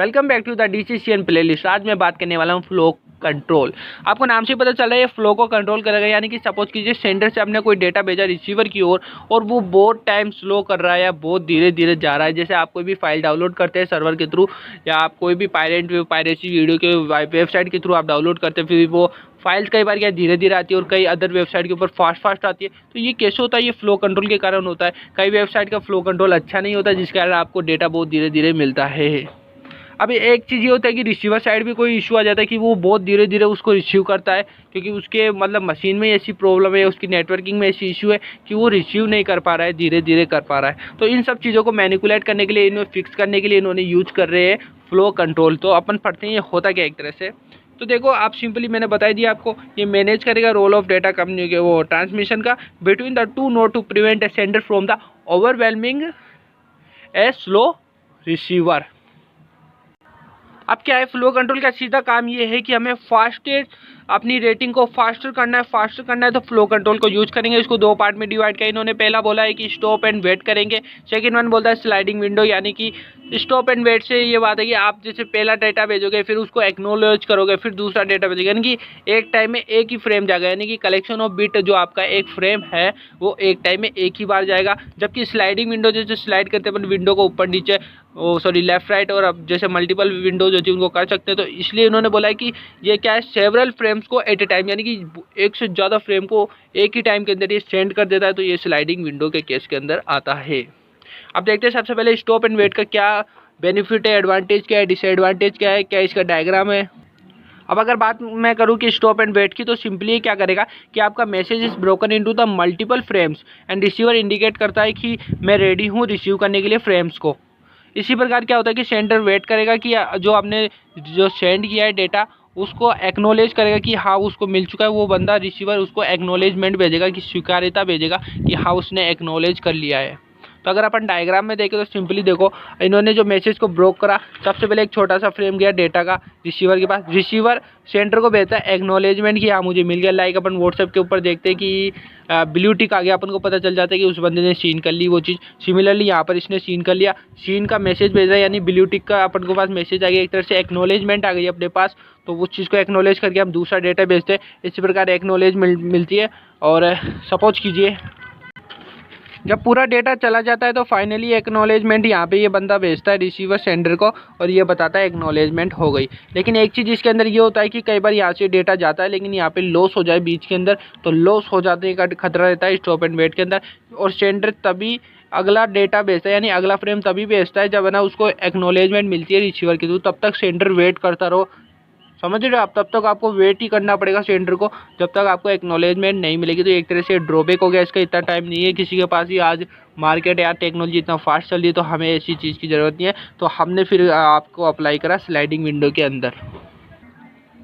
Welcome back to the DCCN playlist. आज मैं बात करने वाला हूँ फ्लो कंट्रोल। आपको नाम से पता चल रहा है ये फ्लो को कंट्रोल करेगा, यानी कि सपोज कीजिए सेंडर से आपने कोई डेटा भेजा रिसीवर की ओर और वो बहुत टाइम स्लो कर रहा है या बहुत धीरे धीरे जा रहा है। जैसे आप कोई भी फाइल डाउनलोड करते हैं सर्वर के थ्रू, या आप कोई भी पायरेसी वीडियो के वेबसाइट के थ्रू आप डाउनलोड करते हैं, फिर वो फाइल्स कई बार क्या धीरे धीरे आती है और कई अदर वेबसाइट के ऊपर फास्ट आती है। तो ये कैसे होता है? ये फ्लो कंट्रोल के कारण होता है। कई वेबसाइट का फ्लो कंट्रोल अच्छा नहीं होता, जिस कारण आपको डेटा बहुत धीरे धीरे मिलता है। अभी एक चीज़ ये होता है कि रिसीवर साइड भी कोई इशू आ जाता है कि वो बहुत धीरे धीरे उसको रिसीव करता है, क्योंकि उसके मतलब मशीन में ऐसी प्रॉब्लम है, उसकी नेटवर्किंग में ऐसी इशू है कि वो रिसीव नहीं कर पा रहा है, धीरे धीरे कर पा रहा है। तो इन सब चीज़ों को मैनिपुलेट करने के लिए, इन्हें फिक्स करने के लिए इन्होंने यूज कर रहे हैं फ्लो कंट्रोल। तो अपन पढ़ते हैं ये होता क्या एक तरह से। तो देखो, आप सिंपली मैंने बता दिया आपको, ये मैनेज करेगा रोल ऑफ डेटा कम्युनिकेशन वो ट्रांसमिशन का between the two node to prevent a sender from the overwhelming a slow receiver. अब क्या है, फ्लो कंट्रोल का सीधा काम ये है कि हमें अपनी रेटिंग को फास्टर करना है, तो फ्लो कंट्रोल को यूज करेंगे। इसको दो पार्ट में डिवाइड किया इन्होंने। पहला बोला है कि स्टॉप एंड वेट करेंगे, सेकंड वन बोलता है स्लाइडिंग विंडो, यानी कि स्टॉप एंड वेट से ये बात है कि आप जैसे पहला डेटा भेजोगे, फिर उसको एक्नोलेज करोगे, फिर दूसरा डेटा भेजोगे, यानी कि एक टाइम में एक ही फ्रेम जाएगा, यानी कि कलेक्शन ऑफ बिट जो आपका एक फ्रेम है वो एक टाइम में एक ही बार जाएगा। जबकि स्लाइडिंग विंडो जैसे स्लाइड करते हैं विंडो को ऊपर नीचे, लेफ्ट राइट, और अब जैसे मल्टीपल विंडोज होती है उनको कर सकते हैं। तो इसलिए इन्होंने बोला है कि ये क्या है, सेवरल फ्रेम्स को एट ए टाइम, यानी कि एक से ज़्यादा फ्रेम को एक ही टाइम के अंदर ये सेंड कर देता है। तो ये स्लाइडिंग विंडो के केस के अंदर आता है। अब देखते हैं सबसे पहले स्टॉप एंड वेट का क्या बेनिफिट है, एडवांटेज क्या है, डिसएडवांटेज क्या है, क्या इसका डायग्राम है। अब अगर बात मैं करूं कि स्टॉप एंड वेट की, तो सिंपली क्या करेगा कि आपका message is broken into the multiple frames and receiver indicate करता है कि मैं रेडी हूं रिसीव करने के लिए फ्रेम्स को। इसी प्रकार क्या होता है कि सेंडर वेट करेगा कि जो आपने जो सेंड किया है डेटा उसको एक्नोलेज करेगा कि हाँ उसको मिल चुका है। वो बंदा रिसीवर उसको एक्नोलेजमेंट भेजेगा, कि स्वीकार्यता भेजेगा कि हाँ उसने एक्नोलेज कर लिया है। तो अगर अपन डायग्राम में देखें तो सिंपली देखो, इन्होंने जो मैसेज को ब्रोक करा, सबसे पहले एक छोटा सा फ्रेम गया डेटा का रिसीवर के पास। रिसीवर सेंटर को भेजता है एक्नोलेजमेंट कि हाँ मुझे मिल गया। लाइक अपन व्हाट्सएप के ऊपर देखते हैं कि ब्लू टिक आ गया, अपन को पता चल जाता है कि उस बंदे ने सीन कर ली वो चीज़। सिमिलरली यहाँ पर इसने सीन कर लिया, सीन का मैसेज भेजा, यानी ब्लू टिक का अपन को पास मैसेज आ गया, एक तरह से एक्नोलेजमेंट आ गई अपने पास। तो उस चीज़ को एक्नोलेज करके हम दूसरा डेटा भेजते हैं। इसी प्रकार एक्नोलेज मिलती है। और सपोज कीजिए जब पूरा डेटा चला जाता है तो फाइनली एक्नॉलेजमेंट यहाँ पे ये बंदा भेजता है रिसीवर सेंडर को, और ये बताता है एक्नॉलेजमेंट हो गई। लेकिन एक चीज़ इसके अंदर ये होता है कि कई बार यहाँ से डेटा जाता है लेकिन यहाँ पे लॉस हो जाए बीच के अंदर, तो लॉस हो जाने का खतरा रहता है स्टॉप एंड वेट के अंदर। और सेंडर तभी अगला डेटा भेजता है, यानी अगला फ्रेम तभी भेजता है जब है ना उसको एक्नॉलेजमेंट मिलती है रिसीवर के थ्रू। तब तक सेंडर वेट करता रहो, समझ रहे हो आप? तब तक आपको वेट ही करना पड़ेगा सेंडर को, जब तक आपको एक्नॉलेजमेंट नहीं मिलेगी। तो एक तरह से ड्रॉबैक हो गया इसका। इतना टाइम नहीं है किसी के पास ही, आज मार्केट या टेक्नोलॉजी इतना फास्ट चल रही है, तो हमें ऐसी चीज़ की ज़रूरत नहीं है। तो हमने फिर आपको अप्लाई करा स्लाइडिंग विंडो के अंदर।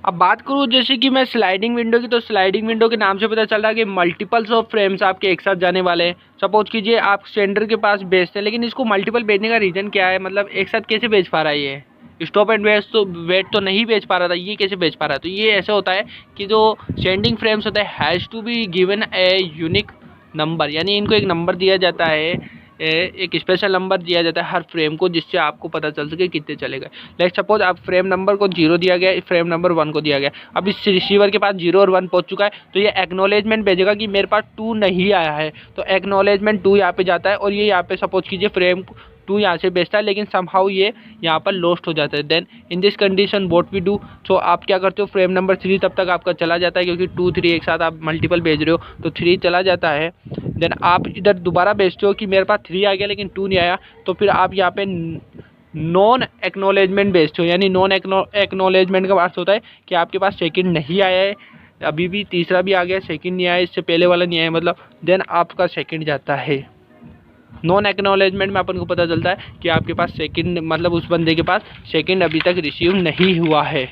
अब बात करूँ जैसे कि मैं स्लाइडिंग विंडो की, तो स्लाइडिंग विंडो के नाम से पता चल रहा है कि मल्टीपल्स ऑफ फ्रेम्स आपके एक साथ जाने वाले हैं। सपोज कीजिए आप सेंडर के पास भेजते हैं, लेकिन इसको मल्टीपल भेजने का रीज़न क्या है, मतलब एक साथ कैसे भेज पा रहा है ये? स्टॉप एंड वेट तो नहीं भेज पा रहा था, ये कैसे भेज पा रहा है? तो ये ऐसा होता है कि जो सेंडिंग फ्रेम्स होता है has to be given a unique number, यानी इनको एक नंबर दिया जाता है, एक स्पेशल नंबर दिया जाता है हर फ्रेम को, जिससे आपको पता चल सके कितने चले गए। लाइक सपोज आप फ्रेम नंबर को 0 दिया गया, फ्रेम नंबर 1 को दिया गया। अब इस रिसीवर के पास 0 और 1 पहुंच चुका है, तो ये एक्नॉलेजमेंट भेजेगा कि मेरे पास 2 नहीं आया है। तो एक्नॉलेजमेंट 2 यहाँ पे जाता है, और ये यहाँ पे सपोज कीजिए फ्रेम 2 यहाँ से भेजता है, लेकिन समहाउ ये यहाँ पर लॉस्ट हो जाता है। Then in this condition what we do, so आप क्या करते हो, फ्रेम नंबर 3 तब तक आपका चला जाता है, क्योंकि 2 3 एक साथ आप मल्टीपल भेज रहे हो, तो 3 चला जाता है। देन आप इधर दोबारा भेजते हो कि मेरे पास 3 आ गया लेकिन 2 नहीं आया, तो फिर आप यहाँ पे नॉन एक्नॉलेजमेंट भेजते हो, यानी नॉन एक्नॉलेजमेंट का अर्थ होता है कि आपके पास सेकंड नहीं आया है, अभी भी तीसरा भी आ गया, सेकंड नहीं आया, इससे पहले वाला नहीं आया मतलब, देन आपका सेकंड जाता है। नॉन एक्नॉलेजमेंट में अपन को पता चलता है कि आपके पास सेकंड, मतलब उस बंदे के पास सेकंड अभी तक रिसीव नहीं हुआ है।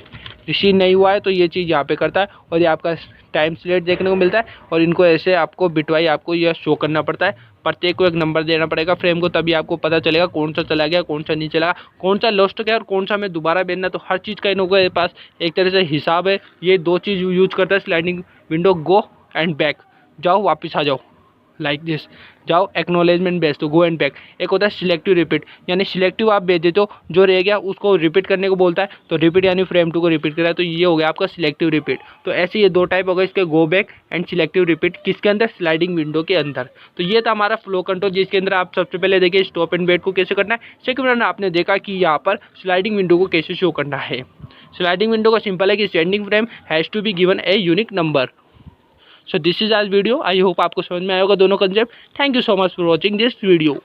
तो ये चीज़ यहाँ पे करता है, और ये आपका टाइम स्लेट देखने को मिलता है। और इनको ऐसे आपको बिटवाई आपको यह शो करना पड़ता है, प्रत्येक को एक नंबर देना पड़ेगा फ्रेम को, तभी आपको पता चलेगा कौन सा चला गया, कौन सा नहीं चला, कौन सा लॉस्ट गया और कौन सा हमें दोबारा भेजना। तो हर चीज़ का इन लोगों के पास एक तरह से हिसाब है। ये 2 चीज़ यूज करता है sliding window, go and back, जाओ वापस आ जाओ, लाइक दिस। जाओ एक्नॉलेजमेंट भेज दो, गो एंड बैक। एक होता है सिलेक्टिव रिपीट, यानी सिलेक्टिव आप भेज देते हो, जो रह गया उसको रिपीट करने को बोलता है, तो रिपीट यानी फ्रेम 2 को रिपीट करा, तो ये हो गया आपका सिलेक्टिव रिपीट। तो ऐसे ये 2 टाइप हो गए इसके, go back and selective repeat, किसके अंदर, स्लाइडिंग विंडो के अंदर। तो ये था हमारा फ्लो कंट्रोल, जिसके अंदर आप सबसे पहले देखिए स्टॉप एंड वेट को कैसे करना है। सेकंड में आपने देखा कि यहाँ पर स्लाइडिंग विंडो को कैसे शो करना है। स्लाइडिंग विंडो का सिंपल है कि standing frame has to be given a unique number. So this is आज वीडियो, आई होप आपको समझ में आया होगा दोनों concept. Thank you so much for watching this video.